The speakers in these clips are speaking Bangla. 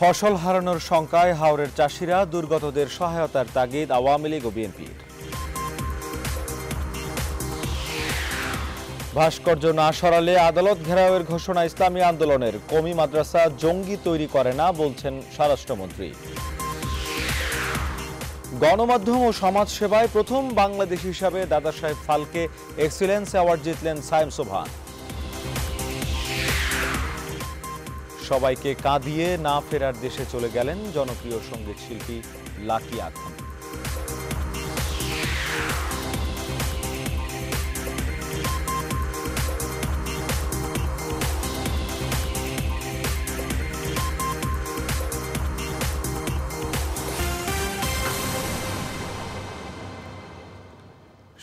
ফসল হারানোর শঙ্কায় হাওরের চাষিরা দুর্গতদের সহায়তার তাগিদ আওয়ামী লীগ ও বিএনপির। ভাস্কর্য না সরালে আদালত ঘেরাওয়ের ঘোষণা ইসলামী আন্দোলনের। কমি মাদ্রাসা জঙ্গি তৈরি করে না বলছেন স্বরাষ্ট্রমন্ত্রী। গণমাধ্যম ও সমাজ সেবায় প্রথম বাংলাদেশ হিসাবে দাদা সাহেব ফালকে এক্সিলেন্স অ্যাওয়ার্ড জিতলেন সায়েম সোবহান। সবাইকে কাঁদিয়ে না ফেরার দেশে চলে গেলেন জনপ্রিয় সঙ্গীত শিল্পী লাকি আখন্দ।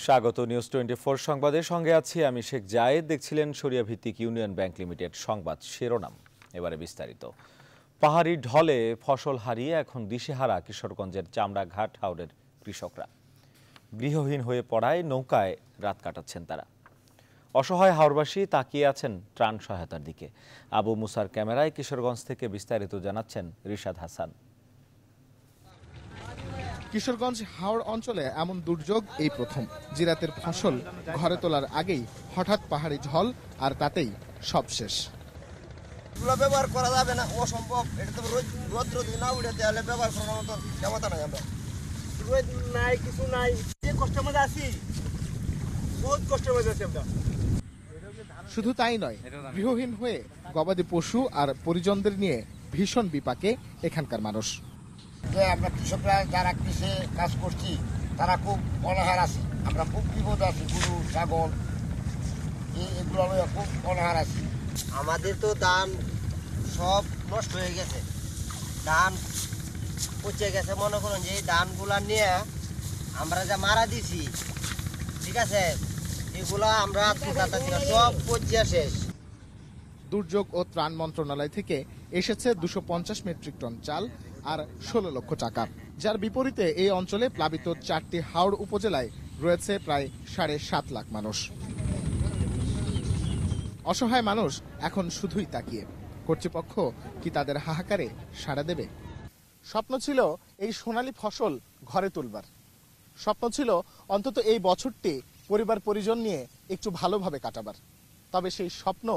স্বাগত নিউজ 24 সংবাদের সঙ্গে আছি আমি শেখ জায়েদ। দেখছিলেন শরিয়া ভিত্তিক ইউনিয়ন ব্যাংক লিমিটেড সংবাদ শিরোনাম, এবারে বিস্তারিত। পাহাড়ি ঢলে ফসল হারিয়ে এখন দিশেহারা কিশোরগঞ্জের চামড়াঘাট হাওরের কৃষকরা। গৃহহীন হয়ে পড়ায় নৌকায় রাত কাটাচ্ছেন তারা। অসহায় হাওরবাসী তাকিয়ে আছেন ত্রাণ সহায়তার দিকে। আবু মুসার ক্যামেরায় কিশোরগঞ্জ থেকে বিস্তারিত জানাচ্ছেন রিশাদ হাসান। কিশোরগঞ্জ হাওড় অঞ্চলে এমন দুর্যোগ এই প্রথম। জিরাতের ফসল ঘরে তোলার আগেই হঠাৎ পাহাড়ি ঢল, আর তাতেই সব শেষ। ব্যবহার করা যাবে না, অসম্ভব। এটা তো রোদ না উঠে তাহলে ব্যবহার করার মতো ক্ষমতা নাই। আমরা রোদ নাই, কিছু নাই, যে কষ্টের মধ্যে আছি, বহুত কষ্টের মধ্যে আছি আমরা। শুধু তাই নয়, গৃহহীন হয়ে গবাদি পশু আর পরিজনদের নিয়ে ভীষণ বিপাকে এখানকার মানুষ। আমরা কৃষকরা যারা কৃষি কাজ করছি তারা খুব অনাহার আছি, আমরা খুব বিপদ আছি। গরু ছাগল এগুলো খুব অনাহার আছি। আমাদের তো ধান সব নষ্ট হয়ে গেছে, ধান পচে গেছে। মনে করুন যে এই ধানগুলা নিয়ে আমরা যা মারা দিছি, ঠিক আছে, এগুলা আমরা সব পচে শেষ। দুর্যোগ ও ত্রাণ মন্ত্রণালয় থেকে এসেছে 250 মেট্রিক টন চাল আর 16 লক্ষ টাকা, যার বিপরীতে এই অঞ্চলে প্লাবিত 4টি হাওড় উপজেলায় রয়েছে প্রায় 7.5 লাখ মানুষ। অসহায় মানুষ এখন শুধুই তাকিয়ে, কর্তৃপক্ষ কি তাদের হাহাকারে সাড়া দেবে? স্বপ্ন ছিল এই সোনালী ফসল ঘরে তুলবার, স্বপ্ন ছিল অন্তত এই বছরটি পরিবার পরিজন নিয়ে একটু ভালোভাবে কাটাবার। তবে সেই স্বপ্ন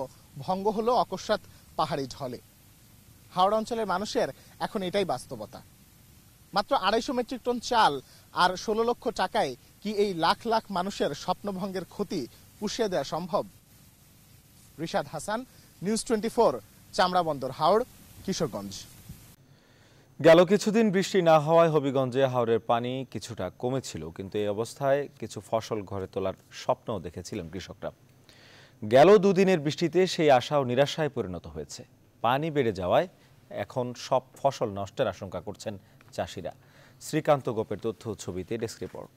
ভঙ্গ হলো অকস্মাৎ পাহাড়ি ঢলে। হাওড়া অঞ্চলের মানুষের এখন এটাই বাস্তবতা। মাত্র 250 মেট্রিক টন চাল আর 16 লক্ষ টাকায় কি এই লাখ লাখ মানুষের স্বপ্নভঙ্গের ক্ষতি পুষিয়ে দেওয়া সম্ভব? রিশাদ হাসান, নিউজ 24, চামড়াবন্দর, হাওড়, কিশোরগঞ্জ। গেল কিছুদিন বৃষ্টি না হওয়ায় হবিগঞ্জে হাওরের পানি কিছুটা কমেছিল, কিন্তু এই অবস্থায় কিছু ফসল ঘরে তোলার স্বপ্নও দেখেছিলেন কৃষকরা। গেল দুদিনের বৃষ্টিতে সেই আশা ও নিরাশায় পরিণত হয়েছে। পানি বেড়ে যাওয়ায় এখন সব ফসল নষ্টের আশঙ্কা করছেন চাষিরা। শ্রীকান্ত গোপের তথ্য ছবিতে ডেস্ক রিপোর্ট।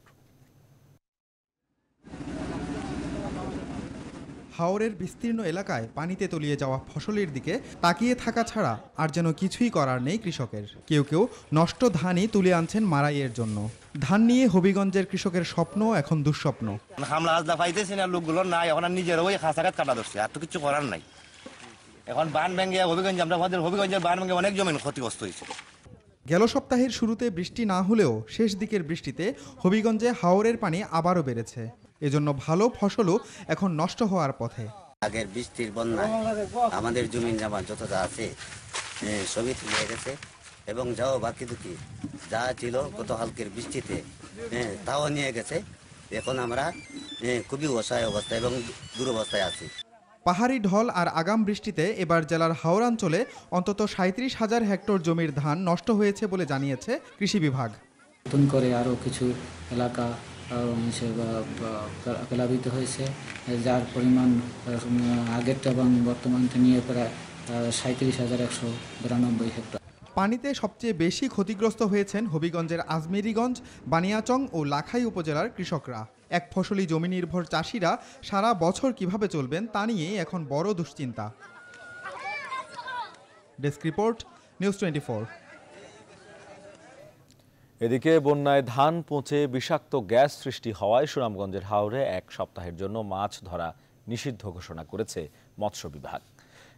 হাওরের বিস্তীর্ণ এলাকায় পানিতে তলিয়ে যাওয়া ফসলের দিকে তাকিয়ে থাকা ছাড়া আর যেন কিছুই করার নেই কৃষকের। কেউ কেউ নষ্ট ধানই তুলে আনছেন মারাইয়ের জন্য। ধান নিয়ে হবিগঞ্জের কৃষকের স্বপ্ন এখন দুঃস্বপ্ন। হামলা হাজলা পাইতেছি না, লোকগুলো নাই, এখন নিজের ওই খাসাঘাত কাটা ধরছে, আর তো কিছু করার নাই। এখন বান ভেঙে হবিগঞ্জ, আমরা হবিগঞ্জের বান ভেঙে অনেক জমি ক্ষতিগ্রস্ত হয়েছে। গেল সপ্তাহের শুরুতে বৃষ্টি না হলেও শেষ দিকের বৃষ্টিতে হবিগঞ্জে হাওরের পানি আবারও বেড়েছে। এজন্য ভালো ফসলও এখন নষ্ট হওয়ার পথে। আগের বৃষ্টির বন্যায় আমাদের জমি জামা যত যা আছে সবই তুলে গেছে, এবং যাও বাকি দুঃখী যা ছিল গত হালকের বৃষ্টিতে তাও নিয়ে গেছে। এখন আমরা খুবই অসহায় অবস্থায় এবং দুরবস্থায় আছি। পাহাড়ি ঢল আর আগাম বৃষ্টিতে এবার জেলার হাওড়াঞ্চলে অন্তত 37,000 হেক্টর জমির ধান নষ্ট হয়েছে বলে জানিয়েছে কৃষি বিভাগ। নতুন করে আরও কিছু এলাকা প্লাবিত হয়েছে, যার পরিমাণ আগেরটা এবং বর্তমানটা নিয়ে প্রায় 37,192 হেক্টর। পানিতে সবচেয়ে বেশি ক্ষতিগ্রস্ত হয়েছেন হবিগঞ্জের আজমেরীগঞ্জ, বানিয়াচং ও লাখাই উপজেলার কৃষকরা। এক ফসলি জমি নির্ভর চাষিরা সারা বছর কিভাবে চলবেন তা নিয়ে এখন বড় দুশ্চিন্তা। Desk report, news 24। এদিকে বন্যায় ধান পচে বিষাক্ত গ্যাস সৃষ্টি হওয়ায় সুনামগঞ্জের হাওরে 1 সপ্তাহের জন্য মাছ ধরা নিষিদ্ধ ঘোষণা করেছে মৎস্য বিভাগ।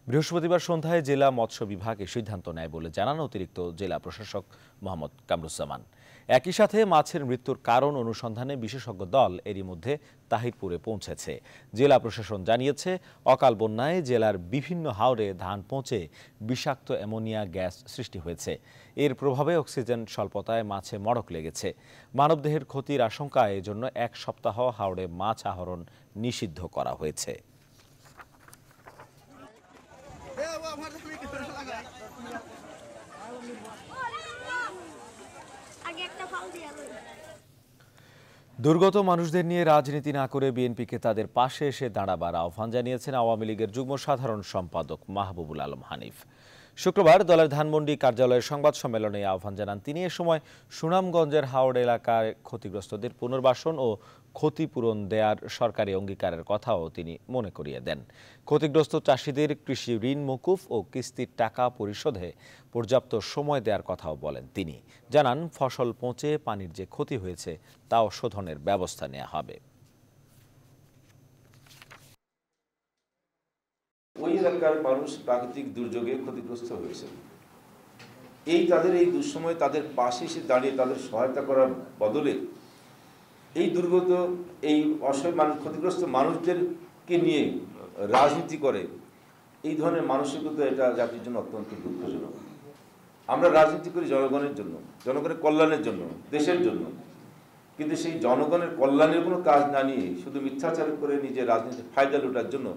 বৃহস্পতিবার সন্ধ্যায় জেলা মৎস্য বিভাগ এ সিদ্ধান্ত নেয় বলে জানান অতিরিক্ত জেলা প্রশাসক মোহাম্মদ কামরুজ্জামান। একই সাথে মাছের মৃত্যুর কারণ অনুসন্ধানে বিশেষজ্ঞ দল এরই মধ্যে তাহিরপুরে পৌঁছেছে। জেলা প্রশাসন জানিয়েছে, অকাল বন্যায় জেলার বিভিন্ন হাওরে ধান পচে বিষাক্ত অ্যামোনিয়া গ্যাস সৃষ্টি হয়েছে। এর প্রভাবে অক্সিজেন স্বল্পতায় মাছে মড়ক লেগেছে। মানবদেহের ক্ষতির আশঙ্কায় এজন্য 1 সপ্তাহ হাওরে মাছ আহরণ নিষিদ্ধ করা হয়েছে। দুর্গত মানুষদের নিয়ে রাজনীতি না করে বিএনপিকে তাদের পাশে এসে দাঁড়াবার আহ্বান জানিয়েছেন আওয়ামী লীগের যুগ্ম সাধারণ সম্পাদক মাহবুবুল আলম হানিফ। শুক্রবার দলের ধানমন্ডি কার্যালয়ের সংবাদ সম্মেলনে আহ্বান জানান তিনি। এ সময় সুনামগঞ্জের হাওড় এলাকায় ক্ষতিগ্রস্তদের পুনর্বাসন ও ক্ষতিপূরণ দেয়ার সরকারি অঙ্গীকারের কথাও তিনি মনে করিয়ে দেন। ক্ষতিগ্রস্ত চাষিদের কৃষি ঋণ মকুফ ও কিস্তির টাকা পরিশোধে পর্যাপ্ত সময় দেওয়ার কথাও বলেন তিনি। জানান, ফসল পচে পানির যে ক্ষতি হয়েছে তাও শোধনের ব্যবস্থা নেওয়া হবে। ওই এলাকার মানুষ প্রাকৃতিক দুর্যোগে ক্ষতিগ্রস্ত হয়েছে। তাদের এই দুঃসময়ে তাদের পাশে এসে দাঁড়িয়ে তাদের সহায়তা করার বদলে এই দুর্গত এই অসহায় মানুষ ক্ষতিগ্রস্ত মানুষদেরকে নিয়ে রাজনীতি করে, এই ধরনের মানসিকতা এটা জাতির জন্য অত্যন্ত দুঃখজনক। আমরা রাজনীতি করি জনগণের জন্য, জনগণের কল্যাণের জন্য, দেশের জন্য, কিন্তু সেই জনগণের কল্যাণের কোনো কাজ না নিয়ে শুধু মিথ্যাচার করে নিজের রাজনীতির ফায়দা লুটার জন্য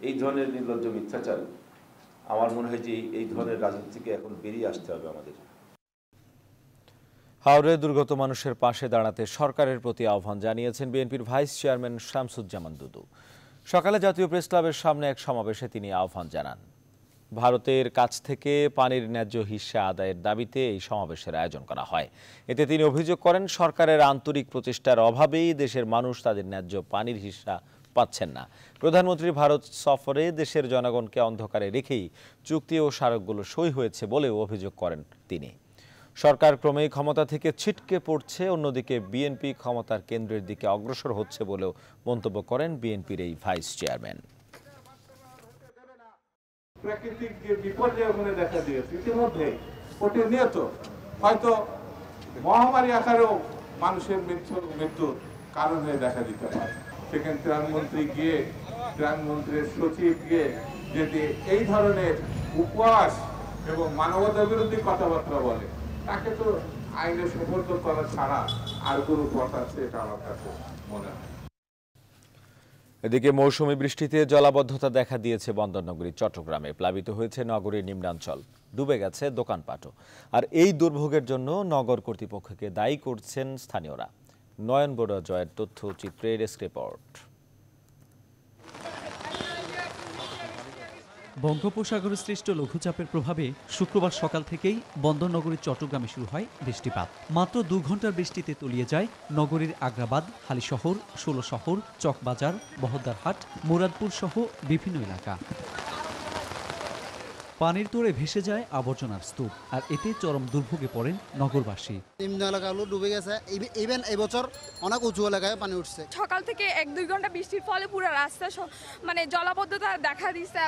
এই ধরনের নির্লজ্জ মিথ্যাচার, আমার মনে হয় যে এই ধরনের রাজনীতি থেকে এখন বেরিয়ে আসতে হবে আমাদের। হাওরে দুর্গত মানুষের পাশে দাঁড়াতে সরকারের প্রতি আহ্বান জানিয়েছেন বিএনপির ভাইস চেয়ারম্যান শামসুজ্জামান দুদু। সকালে জাতীয় প্রেস ক্লাবের সামনে এক সমাবেশে তিনি আহ্বান জানান। ভারতের কাছ থেকে পানির ন্যায্য হিস্সা আদায়ের দাবিতে এই সমাবেশের আয়োজন করা হয়। এতে তিনি অভিযোগ করেন, সরকারের আন্তরিক প্রচেষ্টার অভাবেই দেশের মানুষ তাদের ন্যায্য পানির হিস্সা পাচ্ছেন না। প্রধানমন্ত্রী ভারত সফরে দেশের জনগণকে অন্ধকারে রেখেই চুক্তি ও স্মারকগুলো সই হয়েছে বলেও অভিযোগ করেন তিনি। সরকার ক্রমেই ক্ষমতা থেকে ছিটকে পড়ছে, অন্যদিকে বিএনপি ক্ষমতার কেন্দ্রের দিকে অগ্রসর হচ্ছে বলেও মন্তব্য করেন বিএনপির এই ভাইস চেয়ারম্যান। প্রাকৃতিক যে বিপর্যয় ওখানে দেখা দিয়েছে ইতিমধ্যে প্রতিনিয়ত হয়তো মহামারী আকারেও মানুষের মৃত্যুর কারণ হয়ে দেখা দিতে পারে। সেখানে ত্রাণমন্ত্রী গিয়ে, ত্রাণমন্ত্রীর সচিব গিয়ে যদি এই ধরনের উপহাস এবং মানবতা বিরোধী কথাবার্তা বলে, তাকে তো আইনে সুপর্দ করা ছাড়া আর কোনো পথ আছে এটা আমার কাছে মনে হয়। এদিকে মৌসুমী বৃষ্টিতে জলাবদ্ধতা দেখা দিয়েছে বন্দরনগরী চট্টগ্রামে। প্লাবিত হয়েছে নগরীর নিম্নাঞ্চল, ডুবে গেছে দোকানপাটও। আর এই দুর্ভোগের জন্য নগর কর্তৃপক্ষকে দায়ী করছেন স্থানীয়রা। নয়ন বড়ুয়া জয়ের তথ্যচিত্রে ডেস্ক রিপোর্ট। বঙ্গোপসাগরে সৃষ্ট লঘুচাপের প্রভাবে শুক্রবার সকাল থেকেই বন্দরনগরী চট্টগ্রামে শুরু হয় বৃষ্টিপাত। মাত্র 2 ঘন্টার বৃষ্টিতে তলিয়ে যায় নগরীর আগ্রাবাদ, হালিশহর, ষোলশহর, চকবাজার, বহদ্দারহাট, মুরাদপুর সহ বিভিন্ন এলাকা। পানির তোড়ে ভেসে যায় আবর্জনার স্তূপ, আর এতে চরম দুর্ভোগে পড়েন নগরবাসী। নিম্ন এলাকাগুলো ডুবে গেছে, ইভেন এবছর অনেক উঁচু এলাকায় পানি উঠছে। সকাল থেকে 1-2 ঘন্টা বৃষ্টির ফলে পুরো রাস্তা জলাবদ্ধতা দেখা দিচ্ছে।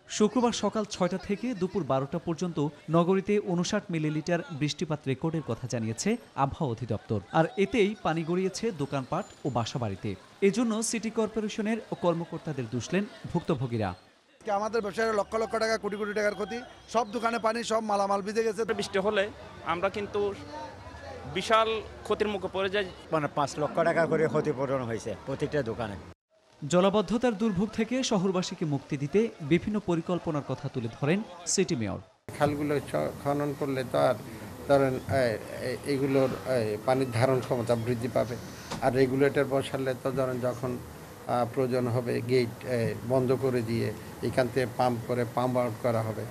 শুক্রবার সকাল 6টা থেকে দুপুর 12টা পর্যন্ত নগরীতে 59 মিলিলিটার বৃষ্টিপাত রেকর্ডের কথা জানিয়েছে আবহাওয়া অধিদপ্তর। আর এতেই পানি গড়িয়েছে দোকানপাট ও বাসাবাড়িতে। এজন্য সিটি কর্পোরেশনের কর্মকর্তাদের দুষলেন ভুক্তভোগীরা। আমাদের ব্যবসায়ীরা লক্ষ লক্ষ টাকা, কোটি কোটি টাকার ক্ষতি, সব দোকানে পানি, সব মালামাল ভিজে গেছে। বৃষ্টি হলে আমরা কিন্তু বিশাল ক্ষতির মুখে পড়ে যাই। 5 লক্ষ টাকা করে ক্ষতিপূরণ হয়েছে প্রত্যেকটা দোকানে। জলাবদ্ধতার দুর্ভোগ থেকে শহরবাসীকে মুক্তি দিতে বিভিন্ন পরিকল্পনার কথা তুলে ধরেন সিটি মেয়র। খালগুলো খনন করলে তো আর ধরেন এগুলোর পানির ধারণ ক্ষমতা বৃদ্ধি পাবে, আর রেগুলেটর বসালে তো ধরেন যখন প্রয়োজন হবে গেট বন্ধ করে দিয়ে এখান থেকে পাম্প আউট করা হবে।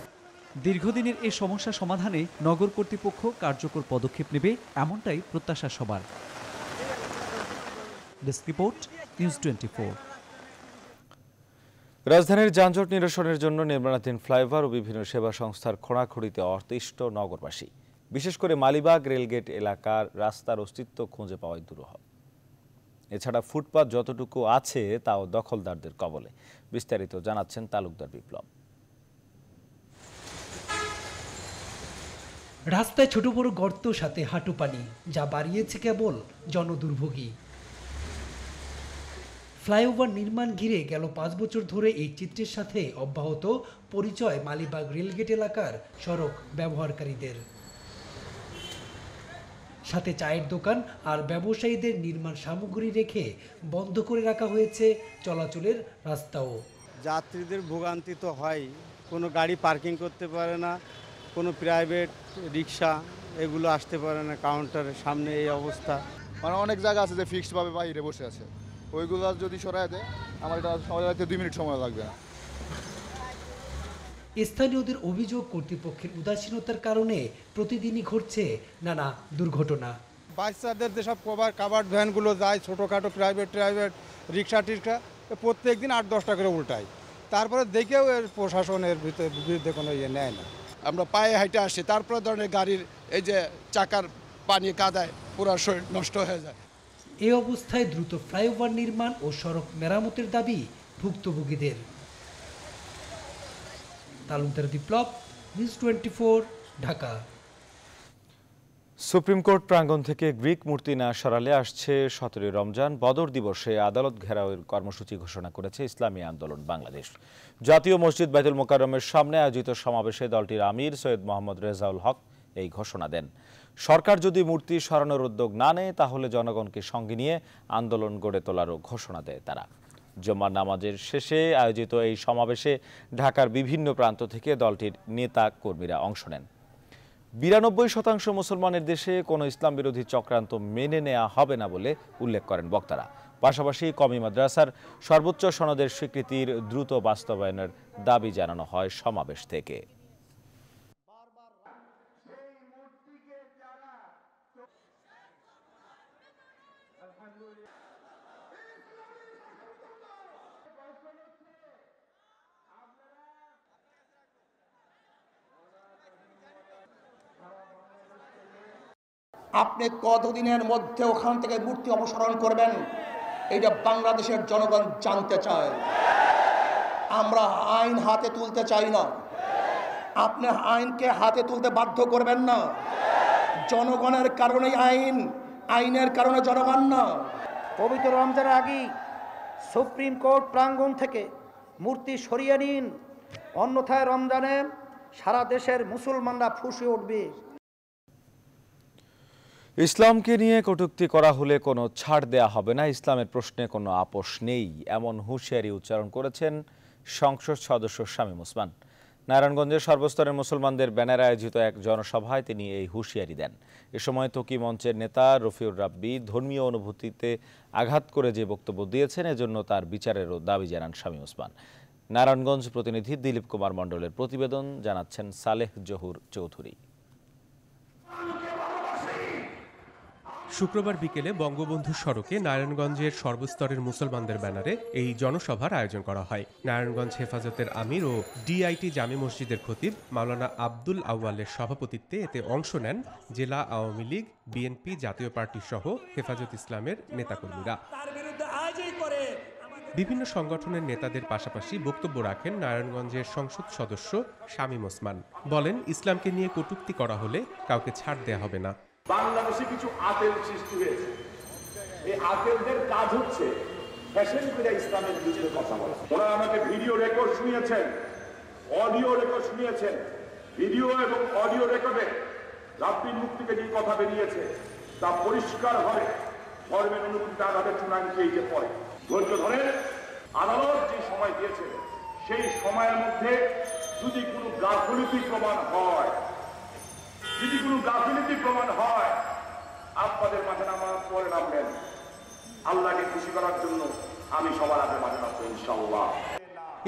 দীর্ঘদিনের এই সমস্যা সমাধানে নগর কর্তৃপক্ষ কার্যকর পদক্ষেপ নেবে, এমনটাই প্রত্যাশা সবার। Desk report, news 24। রাজধানীর যানজট নিরসনের জন্য নির্মাণাধীন ফ্লাইওভার ও বিভিন্ন সেবা সংস্থার খোঁড়াখুঁড়িতে অতিষ্ঠ নগরবাসী। বিশেষ করে মালিবাগ রেলগেট এলাকার রাস্তার অস্তিত্ব খুঁজে পাওয়াই দুরূহ। এছাড়া ফুটপাত যতটুকু আছে তাও দখলদারদের কবলে। বিস্তারিত জানাচ্ছেন তালুকদার বিপ্লব। রাস্তায় ছোট বড় গর্ত সাথে হাঁটু পানি, যা বাড়িয়েছে কেবল জনদুর্ভোগী। ফ্লাইওভার নির্মাণ ঘিরে গেল 5 বছর ধরে এই চিত্রের সাথে অব্যাহত পরিচয় মালিবাগ রেলগেট এলাকার সড়ক ব্যবহারকারীদের। সাথে চায়ের দোকান আর ব্যবসায়ীদের নির্মাণ সামগ্রী রেখে বন্ধ করে রাখা হয়েছে চলাচলের রাস্তাও। যাত্রীদের ভোগান্তি তো হয়, কোনো গাড়ি পার্কিং করতে পারে না, কোনো প্রাইভেট রিক্সা এগুলো আসতে পারে না কাউন্টারের সামনে, এই অবস্থা। মানে অনেক জায়গা আছে যে ফিক্সডভাবে বাইরে বসে আছে, ওইগুলো যদি সরাই দেয় আমার এটা সময় লাগতে 2 মিনিট সময় লাগবে না। স্থানীয়দের অভিযোগ, কর্তৃপক্ষের উদাসীনতার কারণে প্রতিদিনই ঘটছে নানা দুর্ঘটনা। বাচ্চাদের যেসব কাভার্ড ভ্যানগুলো যায়, ছোটোখাটো প্রাইভেট রিক্সা টিক্সা, প্রত্যেক দিন 8-10টা করে উল্টায়। তারপরে দেখেও এর প্রশাসনের বিরুদ্ধে কোনো ইয়ে নেয় না। আমরা পায়ে হাইটে আসি, তারপরে ধরনের গাড়ির এই যে চাকার পানি কাদায় পুরো শরীর নষ্ট হয়ে যায়। এই অবস্থায় দ্রুত ফ্লাইওভার নির্মাণ ও সড়ক মেরামতের দাবি ভুক্তভোগীদের। তালুকদার বিপ্লব, নিউজ 24, ঢাকা। সুপ্রিম কোর্ট প্রাঙ্গণ থেকে গ্রিক মূর্তি না সরালে আসছে 17 রমজান বদর দিবসে আদালত ঘেরাওয়ের কর্মসূচি ঘোষণা করেছে ইসলামী আন্দোলন বাংলাদেশ। জাতীয় মসজিদ বাইতুল মোকাররমের সামনে আয়োজিত সমাবেশে দলটির আমির সৈয়দ মোহাম্মদ রেজাউল হক এই ঘোষণা দেন। সরকার যদি মূর্তি সরানোর উদ্যোগ না নেয় তাহলে জনগণকে সঙ্গে নিয়ে আন্দোলন গড়ে তোলারও ঘোষণা দেয় তারা। জুমার নামাজের শেষে আয়োজিত এই সমাবেশে ঢাকার বিভিন্ন প্রান্ত থেকে দলটির নেতা কর্মীরা অংশ নেন। 92% মুসলমানের দেশে কোনো ইসলাম বিরোধী চক্রান্ত মেনে নেওয়া হবে না বলে উল্লেখ করেন বক্তারা। পাশাপাশি কওমি মাদ্রাসার সর্বোচ্চ সনদের স্বীকৃতির দ্রুত বাস্তবায়নের দাবি জানানো হয় সমাবেশ থেকে। আপনি কতদিনের মধ্যে ওখান থেকে মূর্তি অপসারণ করবেন, এটা বাংলাদেশের জনগণ জানতে চায়। আমরা আইন হাতে তুলতে চাই না, আপনি আইনকে হাতে তুলতে বাধ্য করবেন না। জনগণের কারণে আইন, আইনের কারণে জনগণ না। পবিত্র রমজানের আগেই সুপ্রিম কোর্ট প্রাঙ্গণ থেকে মূর্তি সরিয়ে নিন, অন্যথায় রমজানে সারা দেশের মুসলমানরা ফুঁসে উঠবে। ইসলামকে নিয়ে কটূক্তি করা হলে কোনো ছাড় দেয়া হবে না, ইসলামের প্রশ্নে কোনো আপোষ নেই, এমন হুঁশিয়ারি উচ্চারণ করেছেন সংসদ সদস্য শামীম ওসমান। নারায়ণগঞ্জের সর্বস্তরের মুসলমানদের ব্যানারে আয়োজিত এক জনসভায় তিনি এই হুঁশিয়ারি দেন। এ সময় ত্বকী মঞ্চের নেতা রফিউর রাব্বি ধর্মীয় অনুভূতিতে আঘাত করে যে বক্তব্য দিয়েছেন এজন্য তার বিচারেরও দাবি জানান শামীম ওসমান। নারায়ণগঞ্জ প্রতিনিধি দিলীপ কুমার মণ্ডলের প্রতিবেদন, জানাচ্ছেন সালেহ জহুর চৌধুরী। শুক্রবার বিকেলে বঙ্গবন্ধু সড়কে নারায়ণগঞ্জের সর্বস্তরের মুসলমানদের ব্যানারে এই জনসভার আয়োজন করা হয়। নারায়ণগঞ্জ হেফাজতের আমির ও ডিআইটি জামে মসজিদের খতিব মাওলানা আব্দুল আউয়ালের সভাপতিত্বে এতে অংশ নেন জেলা আওয়ামী লীগ, বিএনপি, জাতীয় পার্টি সহ হেফাজত ইসলামের নেতাকর্মীরা। বিভিন্ন সংগঠনের নেতাদের পাশাপাশি বক্তব্য রাখেন নারায়ণগঞ্জের সংসদ সদস্য শামীম ওসমান। বলেন, ইসলামকে নিয়ে কটূক্তি করা হলে কাউকে ছাড় দেয়া হবে না। বাংলাদেশে কিছু আতেল সৃষ্টি হয়েছে, এই আতেলদের কাজ হচ্ছে ফ্যাশন করে ইসলামের বিরুদ্ধে কথা বলা। ওরা আমাকে ভিডিও রেকর্ড শুনিয়েছেন, অডিও রেকর্ড শুনিয়েছেন। ভিডিও এবং অডিও রেকর্ডে রাব্বির মুখ থেকে যে কথা বেরিয়েছে তা পরিষ্কার হয় ধর্মের অনুভূতি আঘাতের চূড়ান্ত এই যে পড়ে। ধৈর্য ধরে আদালত যে সময় দিয়েছে সেই সময়ের মধ্যে যদি কোনো গাফিলতি প্রমাণ হয়, আপনাদের মাঝে নামার পরে নামবেন। আল্লাহকে খুশি করার জন্য আমি সবার আগে মাঝে নামবো ইনশাআল্লাহ।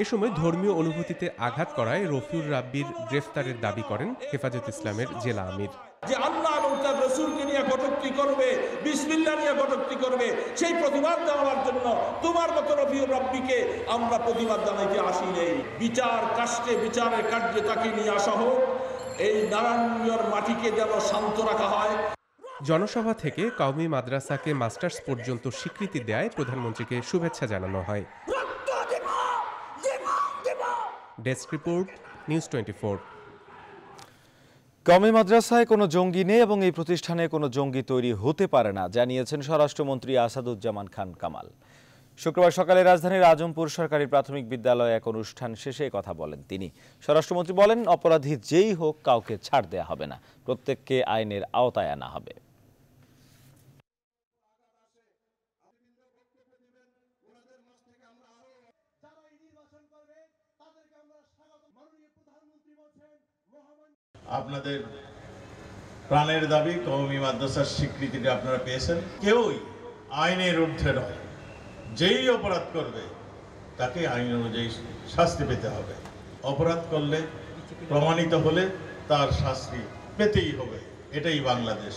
এ সময় ধর্মীয় অনুভূতিতে আঘাত করায় রফিউর রাব্বির গ্রেফতারের দাবি করেন হেফাজত ইসলামের জেলা আমির। যে আল্লাহ এবং তার রাসূলকে নিয়ে কটূক্তি করবে, বিসমিল্লাহ নিয়ে কটূক্তি করবে, সেই প্রতিবাদ জানানোর জন্য তোমার মতো রফিউর রাব্বিকে আমরা প্রতিবাদ জানাইতে আসি নেই। বিচার কাষ্টে, বিচারের কার্যে তাকে নিয়ে আসা হোক, এই নারায়ণগঞ্জের মাটিকে যেন শান্ত রাখা হয়। জনসভা থেকে কওমি মাদ্রাসাকে মাস্টার্স পর্যন্ত স্বীকৃতি দেয় প্রধানমন্ত্রীকে শুভেচ্ছা জানানো হয়। Desk report, news 24। কওমি মাদ্রাসায় কোনো জঙ্গি নেই এবং এই প্রতিষ্ঠানে কোনো জঙ্গি তৈরি হতে পারে না, জানিয়েছেন স্বরাষ্ট্রমন্ত্রী আসাদুজ্জামান খান কামাল। শুক্রবার সকালে রাজধানীর আজমপুর সরকারি প্রাথমিক বিদ্যালয়ে এক অনুষ্ঠান শেষে কথা বলেন তিনি। স্বরাষ্ট্রমন্ত্রী বলেন, অপরাধী যেই হোক কাউকে ছাড় দেয়া হবে না, প্রত্যেককে আইনের আওতায় আনা হবে। আপনাদের প্রাণের দাবি কওমি মাদ্রাসার স্বীকৃতিটা আপনারা পেয়েছেন। কেউই আইনের ঊর্ধ্বে নয়, যেই অপরাধ করবে তাকে আইন অনুযায়ী শাস্তি পেতে হবে। অপরাধ করলে প্রমাণিত হলে তার শাস্তি পেতেই হবে, এটাই বাংলাদেশ।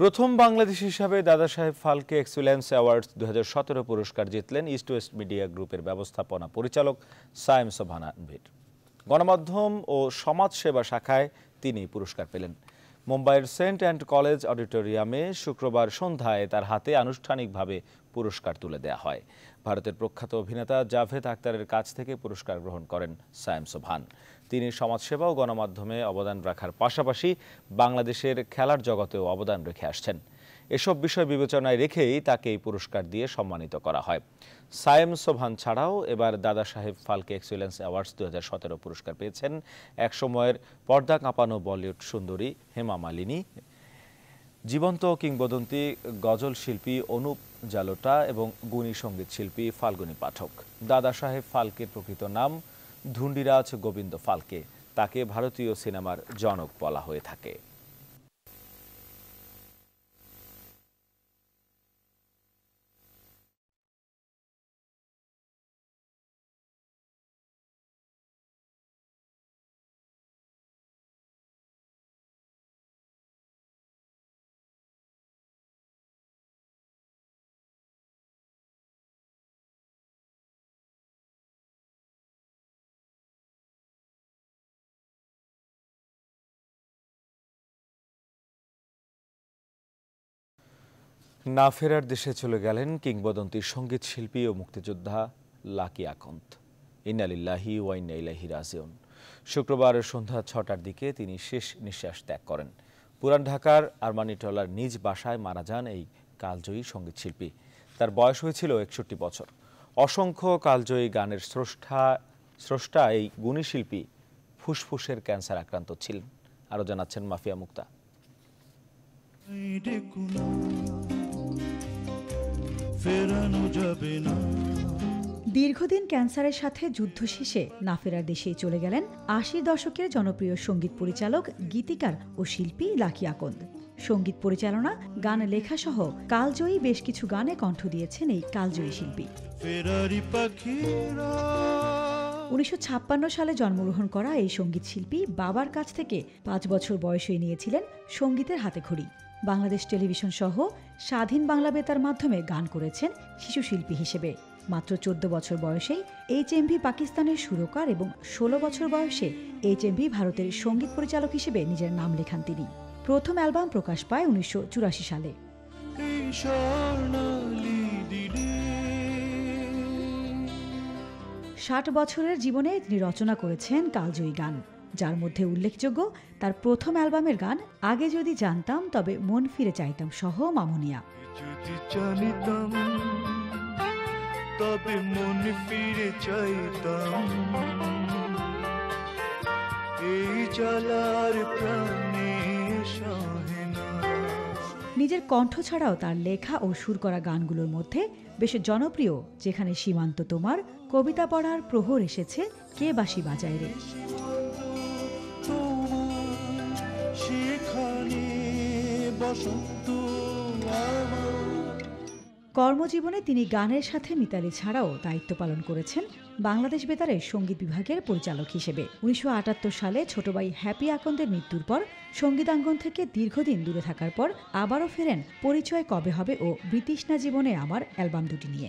প্রথম বাংলাদেশী হিসাবে দাদা সাহেব ফালকে এক্সিলেন্স অ্যাওয়ার্ডস 2017 পুরস্কার জিতলেন ইস্ট ওয়েস্ট মিডিয়া গ্রুপের ব্যবস্থাপনা পরিচালক সায়েম সোবহান আনভীর। গণমাধ্যম ও সমাজসেবা শাখায় তিনি পুরস্কার পেলেন। মুম্বাইয়ের সেন্ট অ্যান্ড কলেজ অডিটোরিয়ামে শুক্রবার সন্ধ্যায় তার হাতে আনুষ্ঠানিকভাবে পুরস্কার তুলে দেওয়া হয়। ভারতের প্রখ্যাত অভিনেতা জাভেদ আখতারের কাছ থেকে পুরস্কার গ্রহণ করেন সায়েম সোবহান। তিনি সমাজসেবা ও গণমাধ্যমে অবদান রাখার পাশাপাশি বাংলাদেশের খেলার জগতেও অবদান রেখে আসছেন। এসব বিষয় বিবেচনায় রেখেই তাকে এই পুরস্কার দিয়ে সম্মানিত করা হয়। সায়েম সোবহান ছাড়াও এবার দাদা সাহেব ফালকে এক্সিলেন্স অ্যাওয়ার্ডস 2017 পুরস্কার পেয়েছেন একসময়ের পর্দা কাঁপানো বলিউড সুন্দরী হেমা মালিনী, জীবন্ত কিংবদন্তি গজল শিল্পী অনুপ জালোটা এবং গুণী সঙ্গীত শিল্পী ফাল্গুনী পাঠক। দাদা সাহেব ফালকের প্রকৃত নাম ধুন্ডিরাজ গোবিন্দ ফালকে। তাকে ভারতীয় সিনেমার জনক বলা হয়ে থাকে। না ফেরার দেশে চলে গেলেন কিংবদন্তি সঙ্গীত শিল্পী ও মুক্তিযোদ্ধা লাকি আকন্দ। ইন্না লিল্লাহি ওয়া ইন্না ইলাইহি রাজিউন। শুক্রবার সন্ধ্যা 6টার দিকে তিনি শেষ নিঃশ্বাস ত্যাগ করেন। পুরান ঢাকার আরমানিটোলার নিজ বাসায় মারা যান এই কালজয়ী সঙ্গীত শিল্পী। তার বয়স হয়েছিল 61 বছর। অসংখ্য কালজয়ী গানের স্রষ্টা এই গুণী শিল্পী ফুসফুসের ক্যান্সার আক্রান্ত ছিলেন। আরও জানাচ্ছেন মাফিয়া মুক্তা। দীর্ঘদিন ক্যান্সারের সাথে যুদ্ধ শেষে না ফেরার দেশেই চলে গেলেন 80 দশকের জনপ্রিয় সঙ্গীত পরিচালক, গীতিকার ও শিল্পী লাকি আকন্দ। সঙ্গীত পরিচালনা, গান লেখা সহ কালজয়ী বেশ কিছু গানে কণ্ঠ দিয়েছেন এই কালজয়ী শিল্পী। 1956 সালে জন্মগ্রহণ করা এই সঙ্গীত শিল্পী বাবার কাছ থেকে 5 বছর বয়সে নিয়েছিলেন সঙ্গীতের হাতেখড়ি। বাংলাদেশ টেলিভিশন সহ স্বাধীন বাংলা বেতার মাধ্যমে গান করেছেন শিশু শিল্পী হিসেবে। মাত্র 14 বছর বয়সেই HMV পাকিস্তানের সুরকার এবং 16 বছর বয়সে HMV ভারতের সঙ্গীত পরিচালক হিসেবে নিজের নাম লেখান তিনি। প্রথম অ্যালবাম প্রকাশ পায় 1984 সালে। 60 বছরের জীবনে তিনি রচনা করেছেন কালজয়ী গান, যার মধ্যে উল্লেখযোগ্য তার প্রথম অ্যালবামের গান আগে যদি জানতাম তবে মন ফিরে চাইতাম সহ মামুনিয়া। তবে মন ফিরে চাইতাম, এই জ্বালার প্রাণে সহে না। নিজের কণ্ঠ ছাড়াও তার লেখা ও সুর করা গানগুলোর মধ্যে বেশ জনপ্রিয় যেখানে সীমান্ত তোমার, কবিতা পড়ার প্রহর এসেছে, কে বাঁশি বাজায় রে। কর্মজীবনে তিনি গানের সাথে মিতালি ছাড়াও দায়িত্ব পালন করেছেন বাংলাদেশ বেতারের সঙ্গীত বিভাগের পরিচালক হিসেবে। 1978 সালে ছোট ভাই হ্যাপি আকন্দের মৃত্যুর পর সঙ্গীতাঙ্গন থেকে দীর্ঘদিন দূরে থাকার পর আবারও ফেরেন পরিচয় কবে হবে ও বৃতৃষ্ণা জীবনে আমার অ্যালবাম দুটি নিয়ে।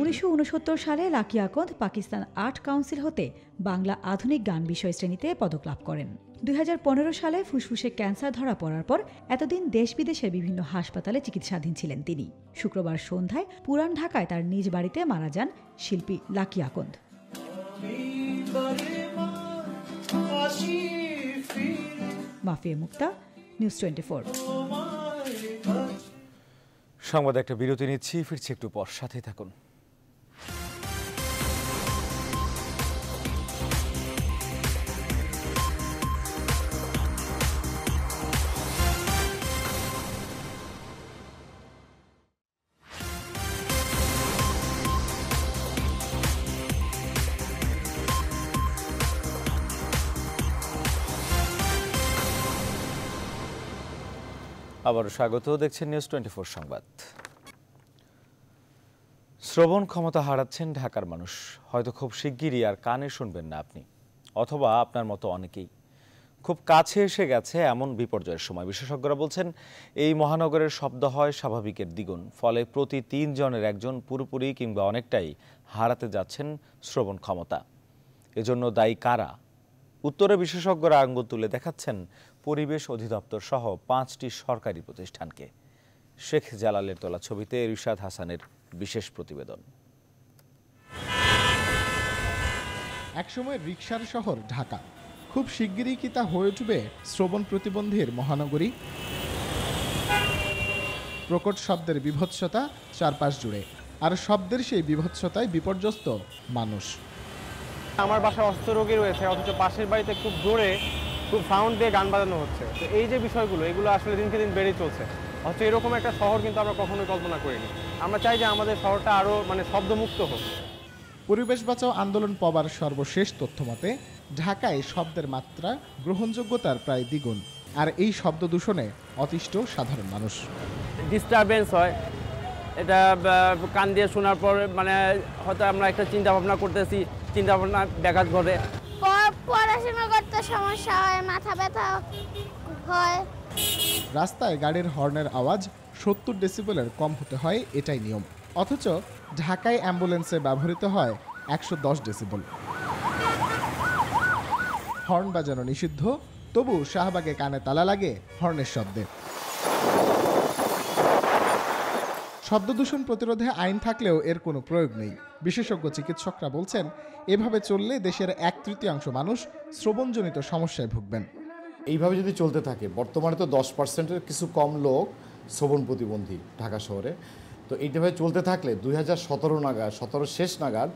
1969 সালে লাকি আকন্দ পাকিস্তান আর্ট কাউন্সিল হতে বাংলা আধুনিক গান বিষয় শ্রেণীতে পদক লাভ করেন। 2015 সালে ফুসফুসে ক্যান্সার ধরা পড়ার পর এতদিন দেশ বিদেশের বিভিন্ন হাসপাতালে চিকিৎসাধীন ছিলেন তিনি। শুক্রবার সন্ধ্যায় পুরান ঢাকায় তার নিজ বাড়িতে মারা যান শিল্পী লাকি আকন্দ। মাফিয়া মুক্তা, নিউজ 24। সংবাদে একটা বিরতি নিচ্ছি, ফিরছি একটু পর, সাথে থাকুন। আবারও স্বাগত, দেখছেন নিউজ 24 সংবাদ। শ্রবণ ক্ষমতা হারাচ্ছেন ঢাকার মানুষ। হয়তো খুব শিগগিরই আর কানে শুনবেন না আপনি, অথবা আপনার মতো অনেকেই। খুব কাছে এসে গেছে এমন বিপর্যয়ের সময়। বিশেষজ্ঞরা বলছেন এই মহানগরের শব্দ হয় স্বাভাবিকের দ্বিগুণ, ফলে প্রতি 3 জনের একজন পুরোপুরি কিংবা অনেকটাই হারাতে যাচ্ছেন শ্রবণ ক্ষমতা। এজন্য দায়ী কারা? উত্তরে বিশেষজ্ঞরা আঙ্গুল তুলে দেখাচ্ছেন পরিবেশ অধিদপ্তর সহ 5টি সরকারি প্রতিষ্ঠানকে। শেখ জালালের তোলা ছবিতে রিশাদ হাসানের বিশেষ প্রতিবেদন। একসময় রিকশার শহর ঢাকা, খুব শিগগিরই কি তা হয়ে উঠবে শ্রবণ প্রতিবন্ধীর মহানগরী? প্রকট শব্দের বিভৎসতা চারপাশ জুড়ে, আর শব্দের সেই বিভৎসতায় বিপর্যস্ত মানুষ। আমার বাসায় অস্ত্র রোগী রয়েছে, অথচ পাশের বাড়িতে খুব জোরে খুব সাউন্ড দিয়ে গান বাজানো হচ্ছে। তো এই যে বিষয়গুলো, এগুলো আসলে দিনকে দিন বেড়ে চলছে। অথচ এরকম একটা শহর কিন্তু আমরা কখনোই কল্পনা করিনি। আমরা চাই যে আমাদের শহরটা আরও শব্দমুক্ত হোক। পরিবেশ বাঁচাও আন্দোলন পবার সর্বশেষ তথ্য মতে ঢাকায় শব্দের মাত্রা গ্রহণযোগ্যতার প্রায় দ্বিগুণ, আর এই শব্দ দূষণে অতিষ্ঠ সাধারণ মানুষ। ডিস্টারবেন্স হয়, এটা কান দিয়ে শোনার পর হয়তো আমরা একটা চিন্তা ভাবনা করতেছি, চিন্তা ভাবনা ব্যাঘাত ঘটে। পড়াশোনা করতে সমস্যা হয়, মাথা ব্যথা হয়। রাস্তায় গাড়ির হর্নের আওয়াজ 70 ডেসিবেলের কম হতে হয়, এটাই নিয়ম। অথচ ঢাকায় অ্যাম্বুলেন্সে ব্যবহৃত হয় 110 ডেসিবেল। হর্ন বাজানো নিষিদ্ধ, তবু শাহবাগে কানে তালা লাগে হর্নের শব্দে। শব্দদূষণ প্রতিরোধে আইন থাকলেও এর কোনো প্রয়োগ নেই। বিশেষজ্ঞ চিকিৎসকরা বলছেন এভাবে চললে দেশের 1/3 মানুষ শ্রবণজনিত সমস্যায় ভুগবেন। এইভাবে যদি চলতে থাকে, বর্তমানে তো 10%-এর কিছু কম লোক শ্রবণ প্রতিবন্ধী ঢাকা শহরে। তো এইভাবে চলতে থাকলে 2017 নাগাদ, 17 শেষ নাগাদ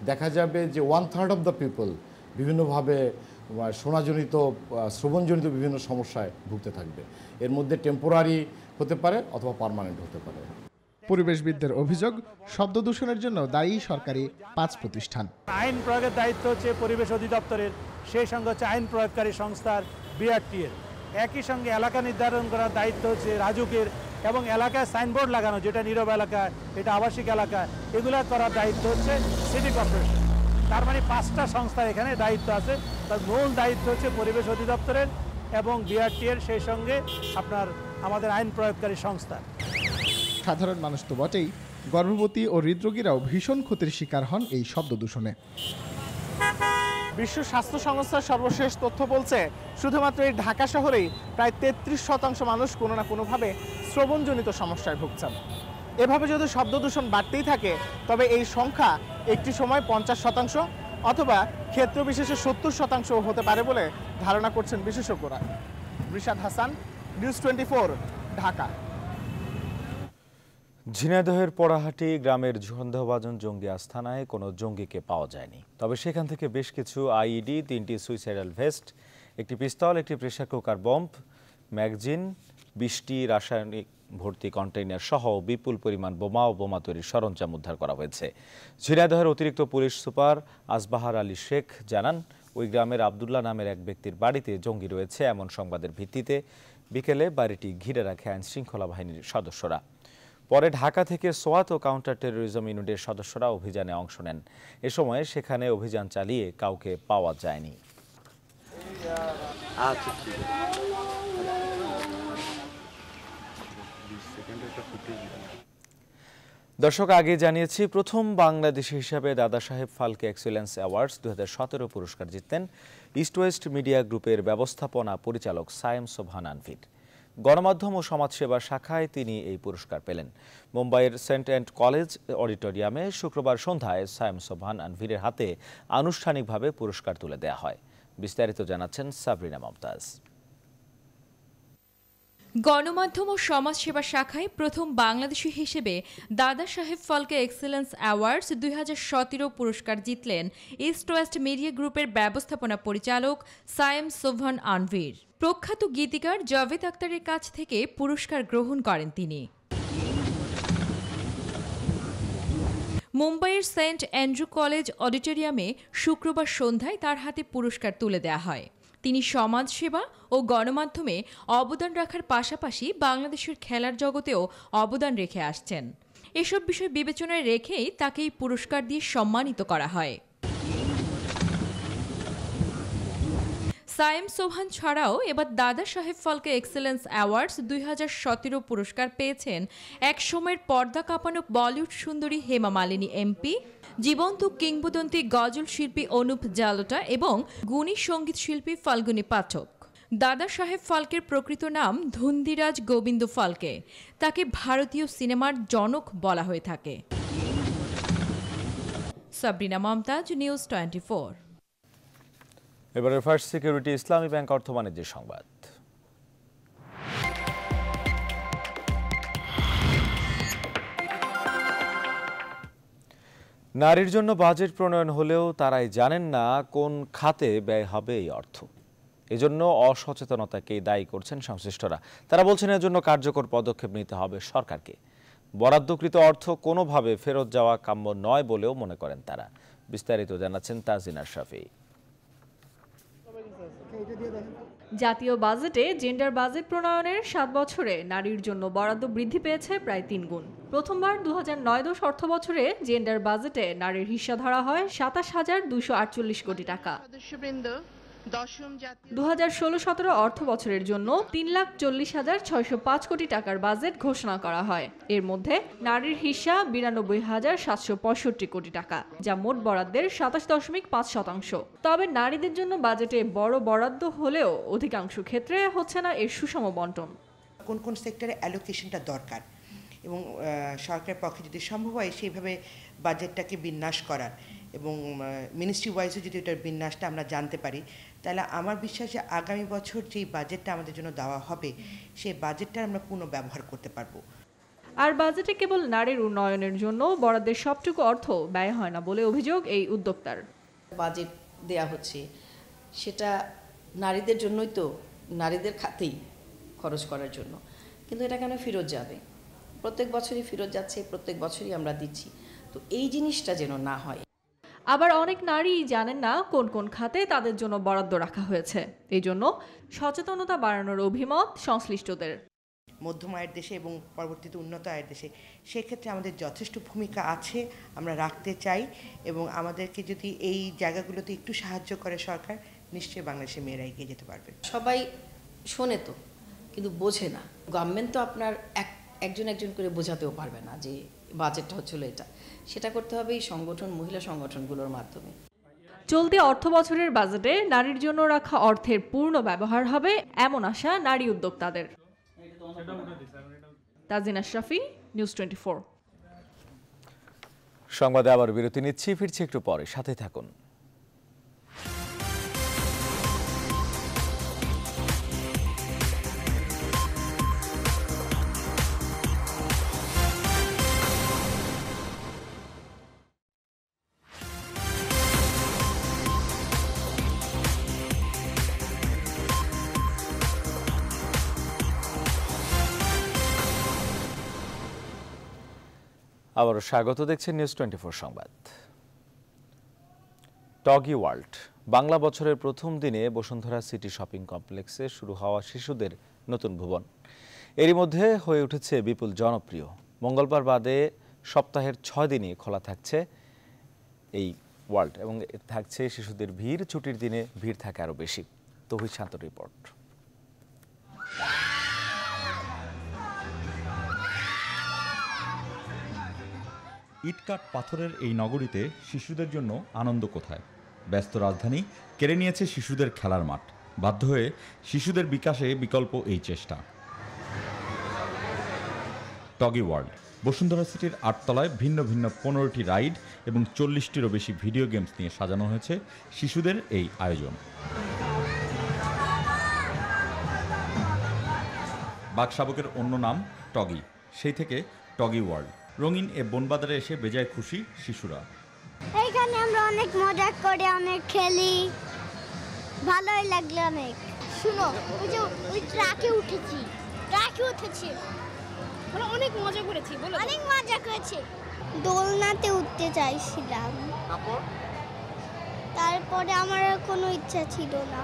দেখা যাবে যে 1/3 অফ দ্য পিপল বিভিন্নভাবে শোনাজনিত, শ্রবণজনিত বিভিন্ন সমস্যায় ভুগতে থাকবে। এর মধ্যে টেম্পোরারি হতে পারে অথবা পার্মানেন্ট হতে পারে। পরিবেশবিদদের অভিযোগ, শব্দ দূষণের জন্য দায়ী সরকারি 5 প্রতিষ্ঠান। আইন প্রয়োগের দায়িত্ব হচ্ছে পরিবেশ অধিদপ্তরের, সেই সঙ্গে হচ্ছে আইন প্রয়োগকারী সংস্থার বিআরটিএর। একই সঙ্গে এলাকা নির্ধারণ করার দায়িত্ব হচ্ছে রাজুকের, এবং এলাকায় সাইনবোর্ড লাগানো, যেটা নীরব এলাকা, এটা আবাসিক এলাকা, এগুলো করার দায়িত্ব হচ্ছে সিটি কর্পোরেশন। তার 5টা সংস্থার এখানে দায়িত্ব আছে। তার মূল দায়িত্ব হচ্ছে পরিবেশ অধিদপ্তরের এবং বিআরটিএর, সেই সঙ্গে আমাদের আইন প্রয়োগকারী সংস্থা। সাধারণ মানুষ তো বটেই, গর্ভবতী ও হৃদরোগীরাও ভীষণ ক্ষতির শিকার হন এই শব্দ দূষণে। বিশ্ব স্বাস্থ্য সংস্থার সর্বশেষ তথ্য বলছে শুধুমাত্র এই ঢাকা শহরেই প্রায় 33% মানুষ কোনো না কোনোভাবে শ্রবণজনিত সমস্যায় ভুগছেন। এভাবে যদি শব্দ দূষণ বাড়তেই থাকে, তবে এই সংখ্যা একটি সময় 50% অথবা ক্ষেত্র বিশেষে 70% হতে পারে বলে ধারণা করছেন বিশেষজ্ঞরা। রিশাদ হাসান, নিউজ 24, ঢাকা। ঝিনাইদহের পড়াহাটি গ্রামের সন্দেহভাজন জঙ্গি আস্তানায় কোনো জঙ্গিকে পাওয়া যায়নি, তবে সেখান থেকে বেশ কিছু আইইডি, 3টি সুইসাইডাল ভেস্ট, একটি পিস্তল, একটি প্রেসার কুকার বম্ব, ম্যাগজিন, 20টি রাসায়নিক ভর্তি কন্টেইনার সহ বিপুল পরিমাণ বোমা ও বোমা তৈরির সরঞ্জাম উদ্ধার করা হয়েছে। ঝিনাইদহের অতিরিক্ত পুলিশ সুপার আসবাহার আলী শেখ জানান, ওই গ্রামের আবদুল্লাহ নামের এক ব্যক্তির বাড়িতে জঙ্গি রয়েছে এমন সংবাদের ভিত্তিতে বিকেলে বাড়িটি ঘিরে রাখে আইন শৃঙ্খলা বাহিনীর সদস্যরা। পরে ঢাকা থেকে সোয়াত ও কাউন্টার টেরোরিজম ইউনিটের সদস্যরা অভিযানে অংশ নেন। এ সময় সেখানে অভিযান চালিয়ে কাউকে পাওয়া যায়নি। দর্শক, আগে জানিয়েছি প্রথম বাংলাদেশি হিসাবে দাদা সাহেব ফালকে এক্সেলেন্স অ্যাওয়ার্ডস 2017 পুরস্কার জিততেন ইস্ট ওয়েস্ট মিডিয়া গ্রুপের ব্যবস্থাপনা পরিচালক সায়েম সোবহান আনভির। গণমাধ্যম ও সমাজসেবা শাখায় তিনি এই পুরস্কার পেলেন। মুম্বাইয়ের সেন্ট অ্যান্ড কলেজ অডিটোরিয়ামে শুক্রবার সন্ধ্যায় সায়েম সোবহান আনভিরের হাতে আনুষ্ঠানিকভাবে পুরস্কার তুলে দেওয়া হয়। বিস্তারিত জানাচ্ছেন সাবরিনা মমতাজ। গণমাধ্যম ও সমাজসেবা শাখায় প্রথম বাংলাদেশি হিসেবে দাদা সাহেব ফালকে এক্সেলেন্স অ্যাওয়ার্ডস 2017 পুরস্কার জিতলেন ইস্ট ওয়েস্ট মিডিয়া গ্রুপের ব্যবস্থাপনা পরিচালক সায়েম সোবহান আনভির। প্রখ্যাত গীতিকার জাভেদ আখতারের কাছ থেকে পুরস্কার গ্রহণ করেন তিনি। মুম্বাইয়ের সেন্ট অ্যান্ড্রু কলেজ অডিটোরিয়ামে শুক্রবার সন্ধ্যায় তার হাতে পুরস্কার তুলে দেওয়া হয়। তিনি সমাজসেবা ও গণমাধ্যমে অবদান রাখার পাশাপাশি বাংলাদেশের খেলার জগতেও অবদান রেখে আসছেন। এসব বিষয় বিবেচনায় রেখেই তাকে এই পুরস্কার দিয়ে সম্মানিত করা হয়। সায়েম সোবহান ছাড়াও এবার দাদা সাহেব ফালকে এক্সেলেন্স অ্যাওয়ার্ডস 2017 পুরস্কার পেয়েছেন এক সময়ের পর্দা কাঁপানো বলিউড সুন্দরী হেমা মালিনী এমপি, জীবন্ত কিংবদন্তি গজল শিল্পী অনুপ জালোটা এবং গুণী সঙ্গীত শিল্পী ফাল্গুনী পাঠক। দাদা সাহেব ফালকের প্রকৃত নাম ধুন্দিরাজ গোবিন্দ ফালকে। তাকে ভারতীয় সিনেমার জনক বলা হয়ে থাকে। সাবরিনা মমতাজ, নিউজ 24। এবারে ফার্স্ট সিকিউরিটি ইসলামী ব্যাংক অর্থ বাণিজ্যের সংবাদ। নারীর জন্য বাজেট প্রণয়ন হলেও তারাই জানেন না কোন খাতে ব্যয় হবে এই অর্থ। এজন্য অসচেতনতাকেই দায়ী করছেন সংশ্লিষ্টরা। তারা বলছেন এজন্য কার্যকর পদক্ষেপ নিতে হবে সরকারকে। বরাদ্দকৃত অর্থ কোনোভাবে ফেরত যাওয়া কাম্য নয় বলেও মনে করেন তারা। বিস্তারিত জানাচ্ছেন তাজিন আশরাফি। জাতীয় বাজেটে জেন্ডার বাজেট প্রণয়নের 7 বছরে নারীর জন্য বরাদ্দ বৃদ্ধি পেয়েছে প্রায় 3 গুণ। প্রথমবার 2009-10 অর্থ বছরে জেন্ডার বাজেটে নারীর হিস্সা ধরা হয় 27,248 কোটি টাকা। 2016-17 অর্থ বছরের জন্য 3,40,605 কোটি টাকার বাজেট ঘোষণা করা হয়। এর মধ্যে নারীর হিস্সা 92,765 কোটি টাকা, যা মোট বরাদ্দের 27.5%। তবে নারীদের জন্য বাজেটে বড় বরাদ্দ হলেও অধিকাংশ ক্ষেত্রে হচ্ছে না এর সুষম বণ্টন। কোন কোন সেক্টরে অ্যালোকেশনটা দরকার এবং সরকারের পক্ষে যদি সম্ভব হয় সেইভাবে বাজেটটাকে বিন্যাস করার এবং মিনিস্ট্রি ওয়াইজও যদি এটার বিন্যাসটা আমরা জানতে পারি, তাহলে আমার বিশ্বাস যে আগামী বছর যেই বাজেটটা আমাদের জন্য দেওয়া হবে সেই বাজেটটা আমরা পুনঃ ব্যবহার করতে পারবো। আর বাজেটে কেবল নারীর উন্নয়নের জন্য বরাদ্দের সবটুকু অর্থ ব্যয় হয় না বলে অভিযোগ এই উদ্যোক্তার। বাজেট দেয়া হচ্ছে সেটা নারীদের জন্যই তো, নারীদের খাতেই খরচ করার জন্য, কিন্তু এটা কেন ফেরত যাবে? প্রত্যেক বছরই ফেরত যাচ্ছে, প্রত্যেক বছরই আমরা দিচ্ছি। তো এই জিনিসটা যেন না হয়। আবার অনেক নারী জানেন না কোন কোন খাতে তাদের জন্য বরাদ্দ রাখা হয়েছে। এই জন্য সচেতনতা বাড়ানোর অভিমত সংশ্লিষ্টদের। মধ্যম আয়ের দেশে এবং পরবর্তীতে উন্নত আয়ের দেশে সেক্ষেত্রে আমাদের যথেষ্ট ভূমিকা আছে, আমরা রাখতে চাই এবং আমাদেরকে যদি এই জায়গাগুলোতে একটু সাহায্য করে সরকার, নিশ্চয়ই বাংলাদেশের মেয়েরা এগিয়ে যেতে পারবে। সবাই শোনে তো, কিন্তু বোঝে না। গভর্নমেন্ট তো আপনার একজন একজন করে বোঝাতেও পারবে না যে বাজেটটা হচ্ছিল এটা, সেটা করতে হবে এই সংগঠন, মহিলা সংগঠনগুলোর মাধ্যমে। চলতি অর্থ বছরের বাজেটে নারীর জন্য রাখা অর্থের পূর্ণ ব্যবহার হবে এমন আশা নারী উদ্যোক্তাদের। তাজিন আশরাফি, নিউজ 24। সংবাদে আবার বিরতি নিচ্ছি, ফিরছি একটু পরে, সাথে থাকুন। আবারও স্বাগত, দেখছেন নিউজ 24 সংবাদ। টগি ওয়ার্ল্ড বাংলা বছরের প্রথম দিনে বসুন্ধরা সিটি শপিং কমপ্লেক্সে শুরু হওয়া শিশুদের নতুন ভুবন এরই মধ্যে হয়ে উঠেছে বিপুল জনপ্রিয়। মঙ্গলবার বাদে সপ্তাহের 6 দিনই খোলা থাকছে এই ওয়ার্ল্ড এবং থাকছে শিশুদের ভিড়। ছুটির দিনে ভিড় থাকে আরও বেশি। তৌহিদ শান্ত রিপোর্ট। ইটকাট পাথরের এই নগরীতে শিশুদের জন্য আনন্দ কোথায়? ব্যস্ত রাজধানী কেড়ে নিয়েছে শিশুদের খেলার মাঠ। বাধ্য হয়ে শিশুদের বিকাশে বিকল্প এই চেষ্টা। টগি ওয়ার্ল্ড বসুন্ধরা সিটির 8 তলায় ভিন্ন ভিন্ন 15টি রাইড এবং 40টিরও বেশি ভিডিও গেমস নিয়ে সাজানো হয়েছে শিশুদের এই আয়োজন। বাঘশাবকের অন্য নাম টগি, সেই থেকে টগি ওয়ার্ল্ড। রঙিন এ বনবাজারে এসে বেজায় খুশি শিশুরা। এইখানে আমরা অনেক মজা করে অনেক খেলি, ভালোই লাগলো অনেক। শুনো, ওই ট্রাকে উঠেছি, অনেক মজা করেছি, অনেক মজা করেছি। দোলনাতে উঠতে চাইছিলাম, তারপরে আমার আর কোনো ইচ্ছা ছিল না।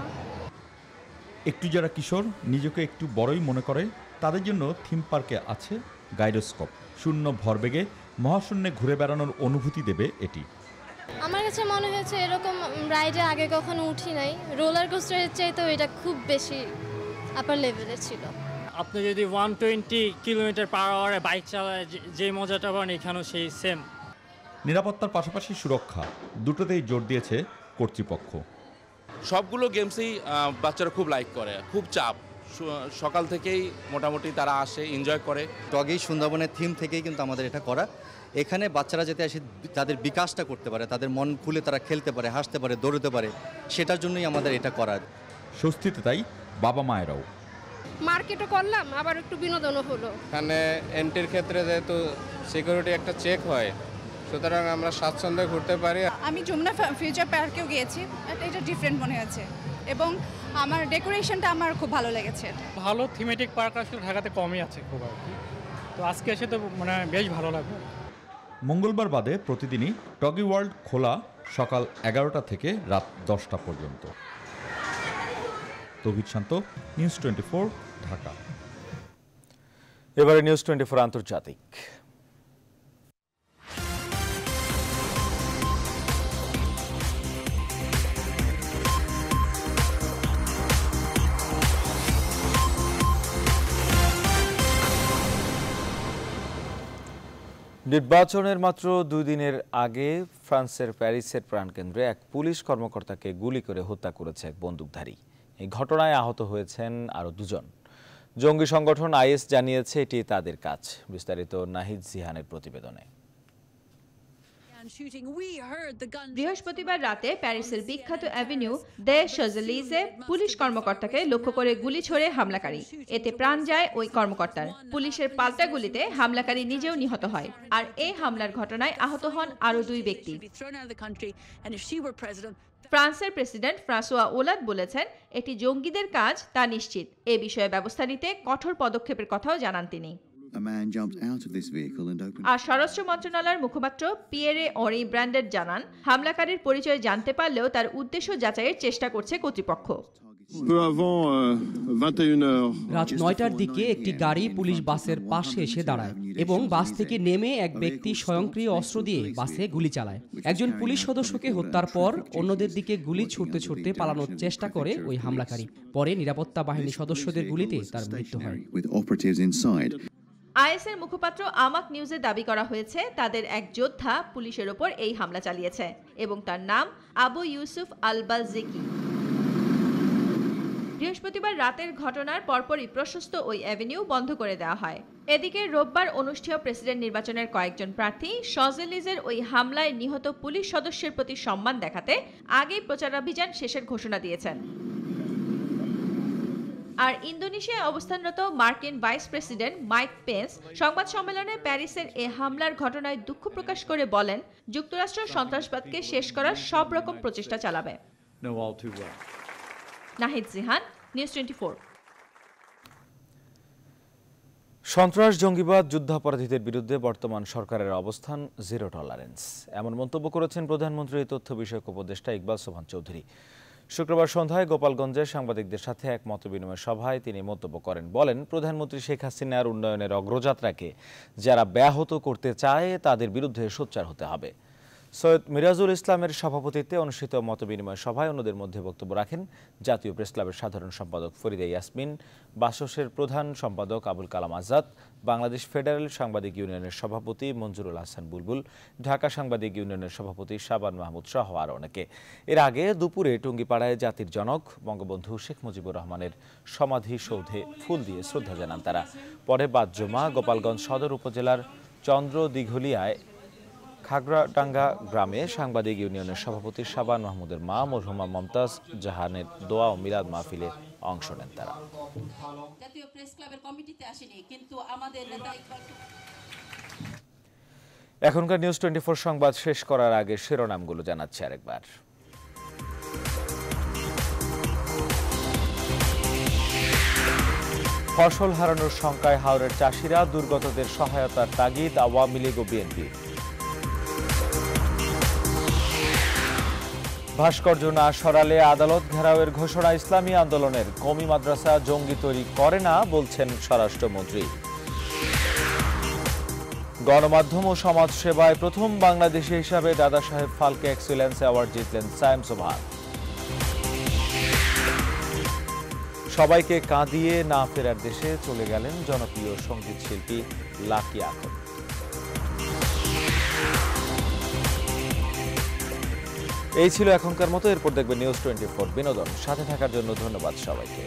একটু যারা কিশোর, নিজেকে একটু বড়ই মনে করে, তাদের জন্য থিম পার্কে আছে গাইরোস্কোপ। শূন্য ভরবেগে মহাশূন্যে ঘুরে বেড়ানোর অনুভূতি দেবে এটি। আমার কাছে মনে হয়েছে এরকম রাইডে আগে কখনো উঠি নাই। রোলার কোস্টারের চাইতেও এটা খুব বেশি আপার লেভেলের ছিল। আপনি যদি 120 কিলোমিটার পার আওয়ারে বাইক চালায় যে মজাটা পান, এখানেও সেই সেম। নিরাপত্তার পাশাপাশি সুরক্ষা দুটোতেই জোর দিয়েছে কর্তৃপক্ষ। সবগুলো গেমসই বাচ্চারা খুব লাইক করে, খুব চাপ। সকাল থেকেই মোটামুটি তারা আসে, এনজয় করে। টগি সুন্দরবনের থিম থেকেই কিন্তু আমাদের এটা করা। এখানে বাচ্চারা যাতে এসে তাদের বিকাশটা করতে পারে, তাদের মন খুলে তারা খেলতে পারে, হাসতে পারে, দৌড়তে পারে, সেটার জন্যই আমাদের এটা করা। স্বস্তিতে তাই বাবা মায়েরাও। মার্কেটও করলাম, আবার একটু বিনোদনও হলো। এখানে এন্ট্রির ক্ষেত্রে যেহেতু সিকিউরিটি একটা চেক হয়, সুতরাং আমরা স্বাচ্ছন্দ্যে ঘুরতে পারি। আমি যমুনা ফিউচার পার্কেও গিয়েছি, এটা ডিফারেন্ট মনে হয়েছে এবং আমার ডেকোরেশনটা আমার খুব ভালো লেগেছে। ভালো থিমেটিক পার্ক আসলে ঢাকাতে কমই আছে খুব আর কি, তো আজকে এসে তো মানে বেশ ভালো লাগবে। মঙ্গলবার বাদে প্রতিদিনই টগি ওয়ার্ল্ড খোলা সকাল 11টা থেকে রাত 10টা পর্যন্ত। তৌহিদ শান্ত, নিউজ 24, ঢাকা। এবারে নিউজ 24 আন্তর্জাতিক। নির্বাচনের মাত্র 2 দিনের আগে ফ্রান্সের প্যারিসের প্রাণকেন্দ্রে এক পুলিশ কর্মকর্তাকে গুলি করে হত্যা করেছে এক বন্দুকধারী। এই ঘটনায় আহত হয়েছেন আরও 2 জন। জঙ্গি সংগঠন আইএস জানিয়েছে এটি তাদের কাজ। বিস্তারিত নাহিদ জিহানের প্রতিবেদনে। বৃহস্পতিবার রাতে প্যারিসের বিখ্যাত অ্যাভিনিউ দে শাজেলিজে পুলিশ কর্মকর্তাকে লক্ষ্য করে গুলি ছোড়ে হামলাকারী। এতে প্রাণ যায় ওই কর্মকর্তার। পুলিশের পাল্টা গুলিতে হামলাকারী নিজেও নিহত হয়। আর এই হামলার ঘটনায় আহত হন আরও 2 ব্যক্তি। ফ্রান্সের প্রেসিডেন্ট ফ্রাঁসোয়া ওলাদ বলেছেন, এটি জঙ্গিদের কাজ তা নিশ্চিত। এ বিষয়ে ব্যবস্থা নিতে কঠোর পদক্ষেপের কথাও জানান তিনি। আর স্বরাষ্ট্র মন্ত্রণালয়ের মুখপাত্র পিয়েরে অরি ব্র্যান্ডেট জানান, হামলাকারীর পরিচয় জানতে পারলেও তার উদ্দেশ্য যাচাইয়ের চেষ্টা করছে কর্তৃপক্ষ। রাত 9টার দিকে একটি গাড়ি পুলিশ বাসের পাশে এসে দাঁড়ায় এবং বাস থেকে নেমে এক ব্যক্তি স্বয়ংক্রিয় অস্ত্র দিয়ে বাসে গুলি চালায়। একজন পুলিশ সদস্যকে হত্যার পর অন্যদের দিকে গুলি ছুড়তে ছুড়তে পালানোর চেষ্টা করে ওই হামলাকারী। পরে নিরাপত্তা বাহিনী সদস্যদের গুলিতে তার মৃত্যু হয়। আইএসের মুখপাত্র আমাক নিউজে দাবি করা হয়েছে, তাদের এক যোদ্ধা পুলিশের ওপর এই হামলা চালিয়েছে এবং তার নাম আবু ইউসুফ আল-বালজেকি। বৃহস্পতিবার রাতের ঘটনার পরপরই প্রশস্ত ওই অ্যাভিনিউ বন্ধ করে দেওয়া হয়। এদিকে রোববার অনুষ্ঠেয় প্রেসিডেন্ট নির্বাচনের কয়েকজন প্রার্থী শাজেলিজের ওই হামলায় নিহত পুলিশ সদস্যের প্রতি সম্মান দেখাতে আগেই প্রচারাভিযান শেষের ঘোষণা দিয়েছেন। আর ইন্দোনেশিয়ায় অবস্থানরত মার্কিন ভাইস প্রেসিডেন্ট মাইক পেন্স সংবাদ সম্মেলনে প্যারিসের এ হামলার ঘটনায় দুঃখ প্রকাশ করে বলেন, যুক্তরাষ্ট্র সন্ত্রাসবাদকে শেষ করার সব রকম প্রচেষ্টা চালাবে। নাহিদ জিহান, নিউজ 24। সন্ত্রাস, জঙ্গিবাদ, যুদ্ধাপরাধীদের বিরুদ্ধে বর্তমান সরকারের অবস্থান জিরো টলারেন্স, এমন মন্তব্য করেছেন প্রধানমন্ত্রীর তথ্য বিষয়ক উপদেষ্টা ইকবাল সোবহান চৌধুরী। শুক্রবার সন্ধ্যায় গোপালগঞ্জে সাংবাদিকদের সাথে এক মতবিনিময় সভায় তিনি মন্তব্য করেন। বলেন, প্রধানমন্ত্রী শেখ হাসিনার উন্নয়নের অগ্রযাত্রাকে যারা ব্যাহত করতে চায় তাদের বিরুদ্ধে সোচ্চার হতে হবে। সৈয়দ মিরাজুল ইসলামের সভাপতিত্বে অনুষ্ঠিত মতবিনিময় সভায় অন্যদের মধ্যে বক্তব্য রাখেন জাতীয় প্রেস ক্লাবের সাধারণ সম্পাদক ফরিদা ইয়াসমিন, বাসসের প্রধান সম্পাদক আবুল কালাম আজাদ, বাংলাদেশ ফেডারেল সাংবাদিক ইউনিয়নের সভাপতি মঞ্জুরুল হাসান বুলবুল, ঢাকা সাংবাদিক ইউনিয়নের সভাপতি শাবান মাহমুদ সহ আরও অনেকে। এর আগে দুপুরে টুঙ্গিপাড়ায় জাতির জনক বঙ্গবন্ধু শেখ মুজিবুর রহমানের সমাধিসৌধে ফুল দিয়ে শ্রদ্ধা জানান তারা। পরে বাদ জমা গোপালগঞ্জ সদর উপজেলার চন্দ্র দিঘলিয়ায় খাগড়াডাঙ্গা গ্রামে সাংবাদিক ইউনিয়নের সভাপতি শাবান মাহমুদের মা মরহুমা মমতাজ জাহানের দোয়া ও মিলাদ মাহফিলে অংশ নেন তারা। জাতীয় প্রেস ক্লাবের কমিটিতে আসেনি, কিন্তু আমাদের নেতা এখনকার নিউজ 24 সংবাদ শেষ করার আগে শিরোনামগুলো জানাচ্ছি আরেকবার। ফসল হারানোর শঙ্কায় হাওরের চাষিরা, দুর্গতদের সহায়তার তাগিদ আওয়ামী লীগ ও বিএনপি। ভাস্কর্য না সরালে আদালত ঘেরাওয়ের ঘোষণা ইসলামী আন্দোলনের। কওমি মাদ্রাসা জঙ্গি তৈরি করে না বলছেন স্বরাষ্ট্রমন্ত্রী। গণমাধ্যম ও সমাজ সেবায় প্রথম বাংলাদেশি হিসাবে দাদা সাহেব ফালকে এক্সিলেন্স অ্যাওয়ার্ড জিতলেন সায়েম সোবহান। সবাইকে কাঁদিয়ে না ফেরার দেশে চলে গেলেন জনপ্রিয় সঙ্গীত শিল্পী লাকি আখন্দ। এই ছিল এখনকার মতো। এরপর দেখবেন নিউজ 24 বিনোদন। সাথে থাকার জন্য ধন্যবাদ সবাইকে।